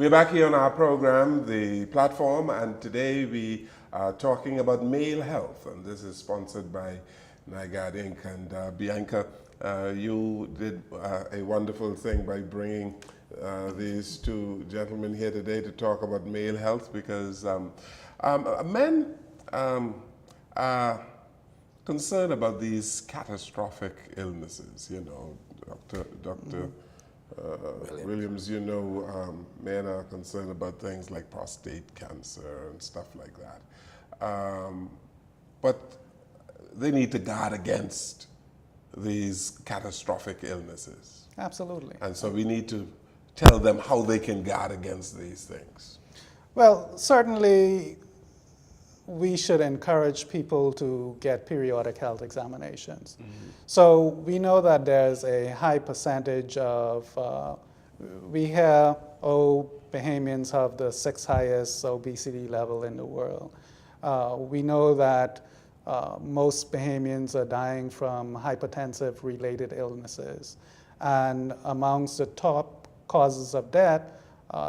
We're back here on our program, The Platform, and today we are talking about male health, and this is sponsored by NIGAD Inc. And Bianca, you did a wonderful thing by bringing these two gentlemen here today to talk about male health, because men are concerned about these catastrophic illnesses, you know, Dr. Williams, you know, men are concerned about things like prostate cancer and stuff like that. But they need to guard against these catastrophic illnesses. Absolutely. And so we need to tell them how they can guard against these things. Well, certainly we should encourage people to get periodic health examinations. So we know that there's a high percentage of, we hear, Bahamians have the 6th highest obesity level in the world. We know that most Bahamians are dying from hypertensive related illnesses. And amongst the top causes of death,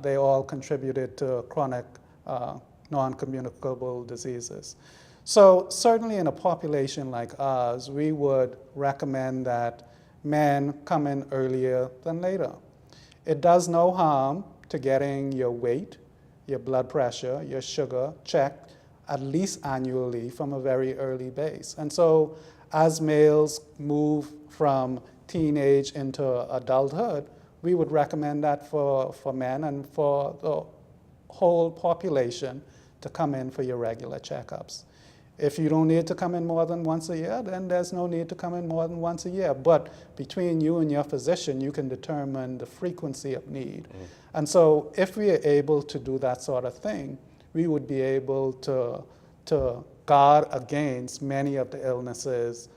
they all contributed to chronic non-communicable diseases. So certainly in a population like ours, we would recommend that men come in earlier than later. It does no harm to getting your weight, your blood pressure, your sugar checked at least annually from a very early base. And so as males move from teenage into adulthood, we would recommend that for men and for the whole population to come in for your regular checkups. If you don't need to come in more than once a year, then there's no need to come in more than once a year. But between you and your physician, you can determine the frequency of need. And so if we are able to do that sort of thing, we would be able to guard against many of the illnesses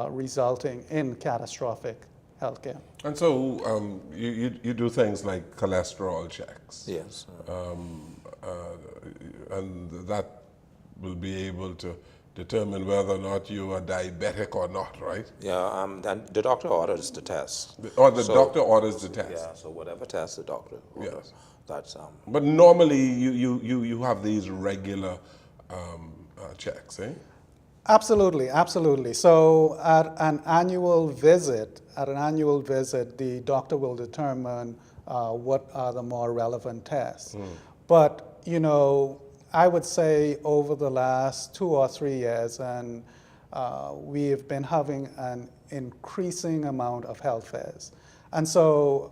resulting in catastrophic healthcare. And so you do things like cholesterol checks. Yes. And that will be able to determine whether or not you are diabetic or not, right? Yeah, then the doctor orders the test. Or the doctor orders the test. Yeah, so whatever test the doctor orders, Yes. that's... But normally you have these regular checks, eh? Absolutely, absolutely. So at an annual visit, the doctor will determine what are the more relevant tests. But, you know, I would say over the last 2 or 3 years, and we have been having an increasing amount of health fairs. And so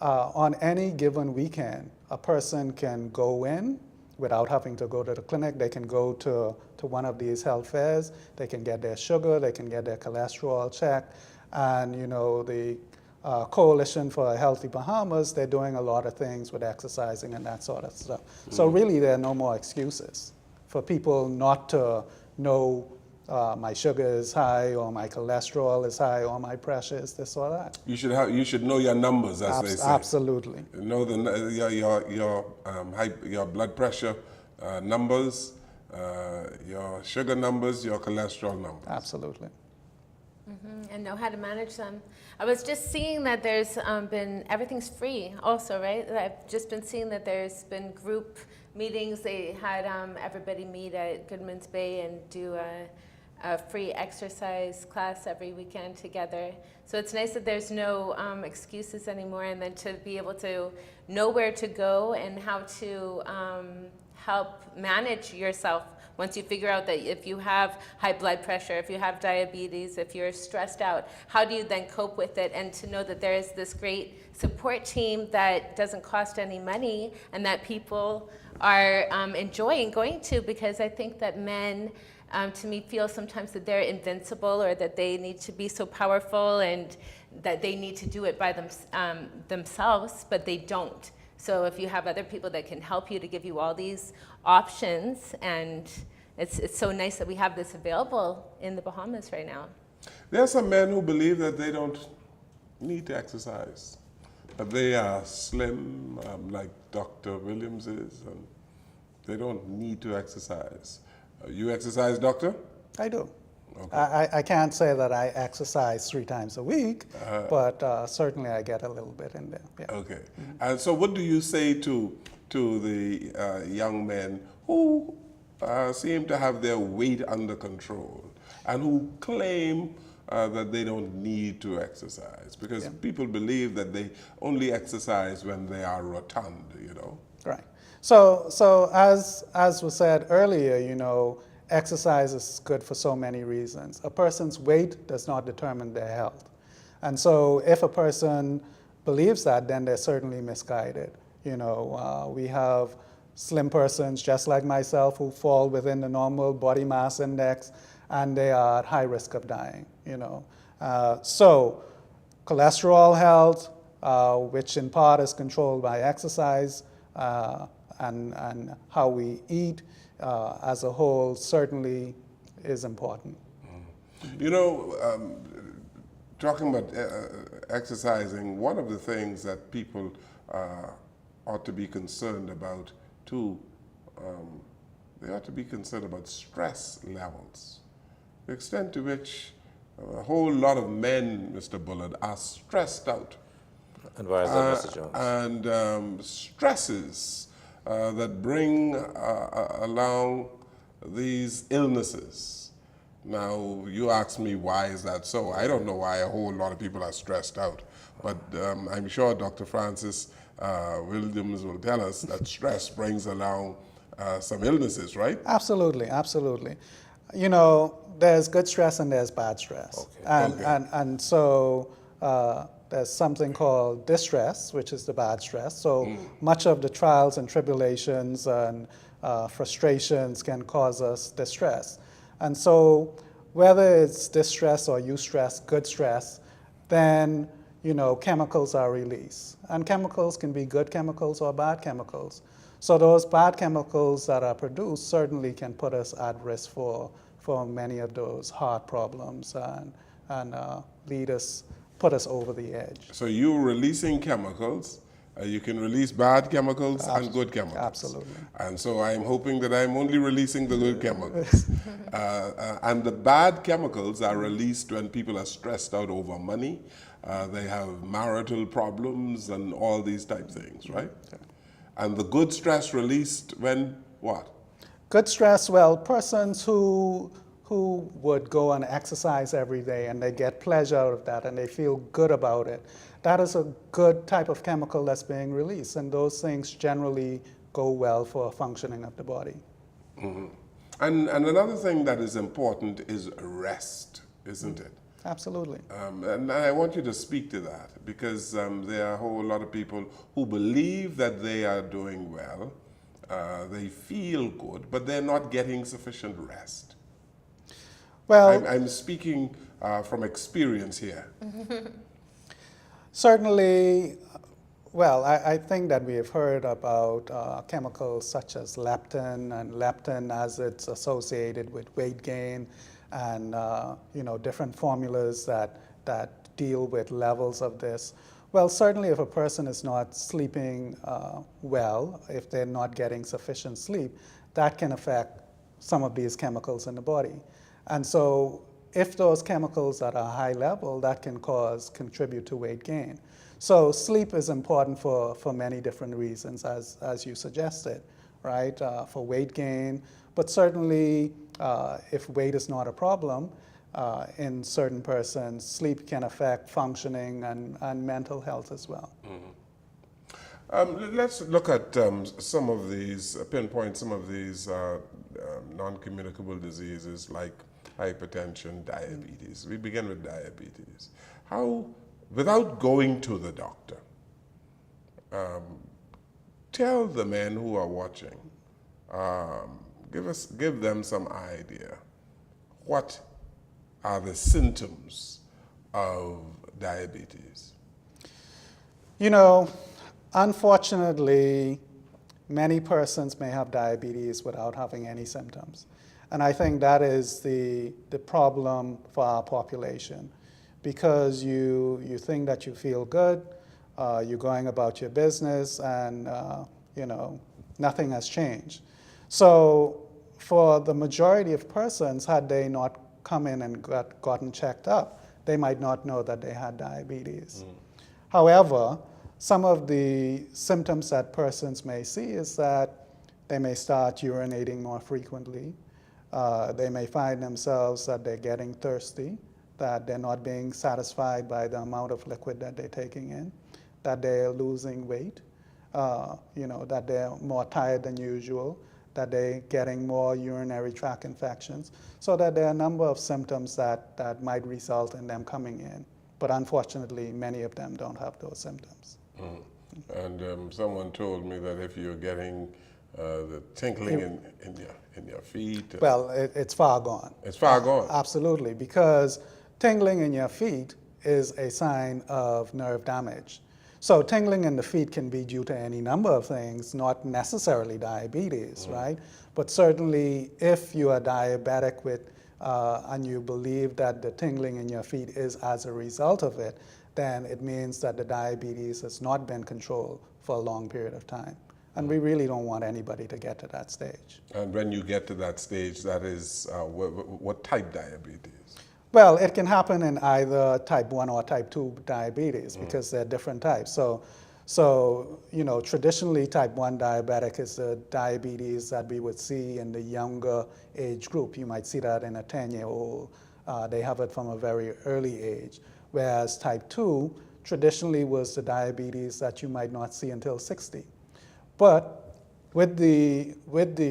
on any given weekend, a person can go in without having to go to the clinic. They can go to one of these health fairs. They can get their sugar, they can get their cholesterol checked. And, you know, the Coalition for a Healthy Bahamas, they're doing a lot of things with exercising and that sort of stuff. So really there are no more excuses for people not to know my sugar is high or my cholesterol is high or my pressure is this or that. You should know your numbers, as they say. Absolutely. Know your blood pressure numbers, your sugar numbers, your cholesterol numbers. Absolutely. And know how to manage them. I was just seeing that there's been, everything's free also, right? I've just been seeing that there's been group meetings. They had everybody meet at Goodman's Bay and do a free exercise class every weekend together. So it's nice that there's no excuses anymore, and then to be able to know where to go and how to help manage yourself. Once you figure out that if you have high blood pressure, if you have diabetes, if you're stressed out, how do you then cope with it? And to know that there is this great support team that doesn't cost any money and that people are enjoying going to, because I think that men, to me, feel sometimes that they're invincible or that they need to be so powerful and that they need to do it by themselves, but they don't. So if you have other people that can help you to give you all these options, and it's so nice that we have this available in the Bahamas right now. There are some men who believe that they don't need to exercise, that they are slim, like Dr. Williams is, and they don't need to exercise. You exercise, doctor? I do. I can't say that I exercise 3 times a week, but certainly I get a little bit in there. Yeah. Okay. And so what do you say to the young men who seem to have their weight under control and who claim that they don't need to exercise? Because people believe that they only exercise when they are rotund, you know? Right. So as was said earlier, you know, exercise is good for so many reasons. A person's weight does not determine their health. And so if a person believes that, then they're certainly misguided. You know, we have slim persons just like myself who fall within the normal body mass index, and they are at high risk of dying, you know. So cholesterol health, which in part is controlled by exercise, and how we eat as a whole certainly is important. You know, talking about exercising, one of the things that people ought to be concerned about too, they ought to be concerned about stress levels. The extent to which a whole lot of men, Mr. Bullard, are stressed out. And why is that, Mr. Jones? And stresses that bring along these illnesses. Now, you ask me why is that so? I don't know why a whole lot of people are stressed out, but I'm sure Dr. FrancisWilliams will tell us that stress brings along some illnesses, right? Absolutely, absolutely. You know, there's good stress and there's bad stress. Okay. And so there's something called distress, which is the bad stress. So much of the trials and tribulations and frustrations can cause us distress. And so whether it's distress or eustress, good stress, then, you know, chemicals are released. And chemicals can be good chemicals or bad chemicals. So those bad chemicals that are produced certainly can put us at risk for many of those heart problems and put us over the edge. So you're releasing chemicals. You can release bad chemicals and good chemicals. Absolutely. And so I'm hoping that I'm only releasing the good chemicals. And the bad chemicals are released when people are stressed out over money. They have marital problems and all these type things, right? Okay. And the good stress released when what? Good stress, well, persons who would go and exercise every day and they get pleasure out of that and they feel good about it. That is a good type of chemical that's being released, and those things generally go well for functioning of the body. Mm-hmm. And another thing that is important is rest, isn't it? Absolutely. And I want you to speak to that, because there are a whole lot of people who believe that they are doing well, they feel good, but they're not getting sufficient rest. Well, I'm speaking from experience here. Certainly, well, I think that we have heard about chemicals such as leptin, and leptin as it's associated with weight gain, and you know, different formulas that deal with levels of this. Well, certainly if a person is not sleeping well, if they're not getting sufficient sleep, that can affect some of these chemicals in the body. And so if those chemicals are at a high level, that can contribute to weight gain. So sleep is important for many different reasons, as you suggested, right? For weight gain, but certainly if weight is not a problem, in certain persons, sleep can affect functioning and mental health as well. Mm-hmm. Let's look at some of these, pinpoint some of these non-communicable diseases like hypertension, diabetes. We begin with diabetes. How, without going to the doctor, tell the men who are watching, give them some idea. What are the symptoms of diabetes? You know, unfortunately, many persons may have diabetes without having any symptoms. And I think that is the problem for our population, because you think that you feel good, you're going about your business, and you know, nothing has changed. So for the majority of persons, had they not come in and gotten checked up, they might not know that they had diabetes. However, some of the symptoms that persons may see is that they may start urinating more frequently. They may find themselves that they're getting thirsty, that they're not being satisfied by the amount of liquid that they're taking in, that they're losing weight, that they're more tired than usual, that they're getting more urinary tract infections, so that there are a number of symptoms that might result in them coming in. But unfortunately, many of them don't have those symptoms. And someone told me that if you're getting the tinkling in your feet. Well, it's far gone. It's far gone. Absolutely, because tingling in your feet is a sign of nerve damage. So tingling in the feet can be due to any number of things, not necessarily diabetes, right? But certainly if you are diabetic and you believe that the tingling in your feet is as a result of it, then it means that the diabetes has not been controlled for a long period of time. And we really don't want anybody to get to that stage. And when you get to that stage, that is what type diabetes? Well, it can happen in either type 1 or type 2 diabetes because they're different types. So traditionally type 1 diabetic is the diabetes that we would see in the younger age group. You might see that in a 10-year-old. They have it from a very early age. Whereas type 2 traditionally was the diabetes that you might not see until 60. But with the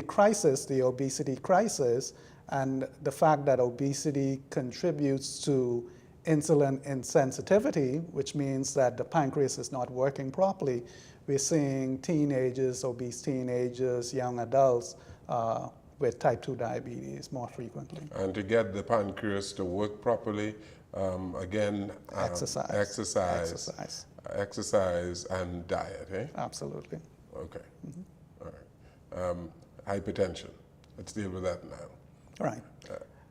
crisis, the obesity crisis, and the fact that obesity contributes to insulin insensitivity, which means that the pancreas is not working properly, we're seeing teenagers, obese teenagers, young adults with type 2 diabetes more frequently. And to get the pancreas to work properly, exercise and diet, eh? Absolutely. Okay. All right. Hypertension. Let's deal with that now. Right.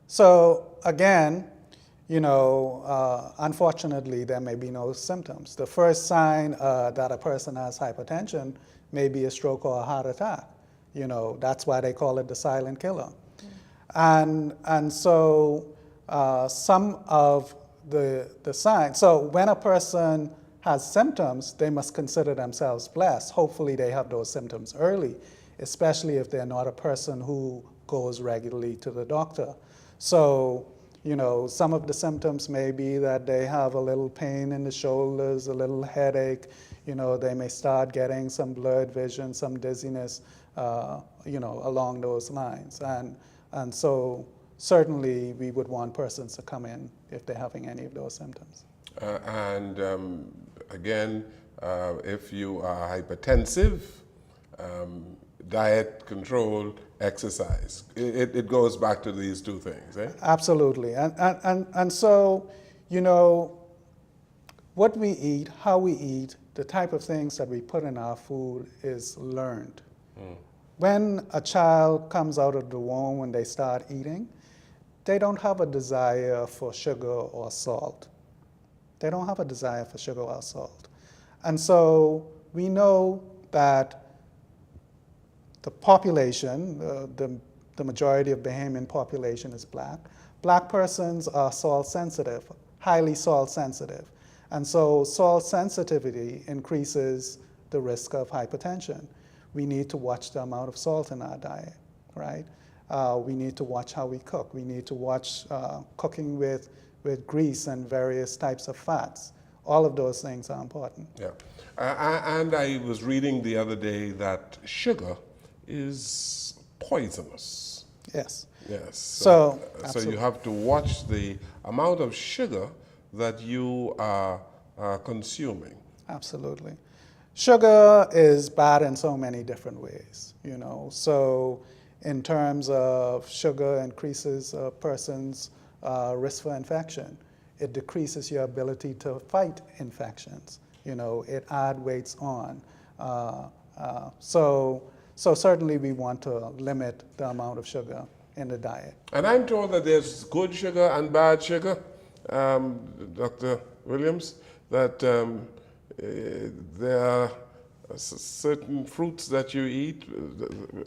So again, unfortunately, there may be no symptoms. The first sign that a person has hypertension may be a stroke or a heart attack. That's why they call it the silent killer. And so some of the signs. So when a person has symptoms, they must consider themselves blessed. Hopefully, they have those symptoms early, especially if they're not a person who goes regularly to the doctor. So, some of the symptoms may be that they have a little pain in the shoulders, a little headache, they may start getting some blurred vision, some dizziness, along those lines. And so certainly we would want persons to come in if they're having any of those symptoms. Again, if you are hypertensive, diet control, exercise. It goes back to these two things, eh? Absolutely. And so, what we eat, how we eat, the type of things that we put in our food is learned. When a child comes out of the womb, when they start eating, they don't have a desire for sugar or salt. They don't have a desire for sugar or salt. And so we know that the population, the majority of Bahamian population is black. Black persons are salt sensitive, highly salt sensitive. And so salt sensitivity increases the risk of hypertension. We need to watch the amount of salt in our diet, right? We need to watch how we cook. We need to watch cooking with grease and various types of fats. All of those things are important. Yeah. And I was reading the other day that sugar is poisonous. Yes. Yes. So you have to watch the amount of sugar that you are consuming. Absolutely. Sugar is bad in so many different ways, So in terms of sugar increases a person's risk for infection. It decreases your ability to fight infections. It adds weights on. So certainly we want to limit the amount of sugar in the diet. And I'm told that there's good sugar and bad sugar, Dr. Williams, that there are certain fruits that you eat,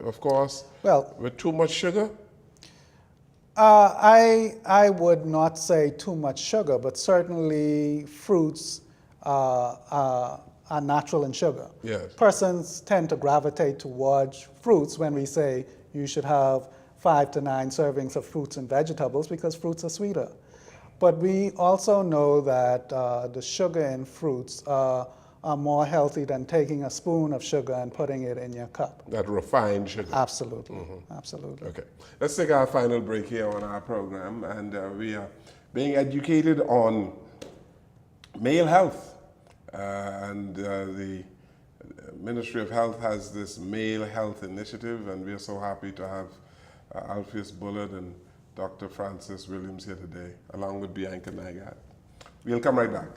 of course, with too much sugar. I would not say too much sugar, but certainly fruits are natural in sugar. Yes. Persons tend to gravitate towards fruits when we say you should have 5 to 9 servings of fruits and vegetables because fruits are sweeter. But we also know that the sugar in fruits are more healthy than taking a spoon of sugar and putting it in your cup. That refined sugar. Absolutely, absolutely. Okay. Let's take our final break here on our program, and we are being educated on male health. And the Ministry of Health has this male health initiative, and we are so happy to have AlpheausBullard and Dr. FrancisWilliams here today, along with Bianca Nygaard. We'll come right back.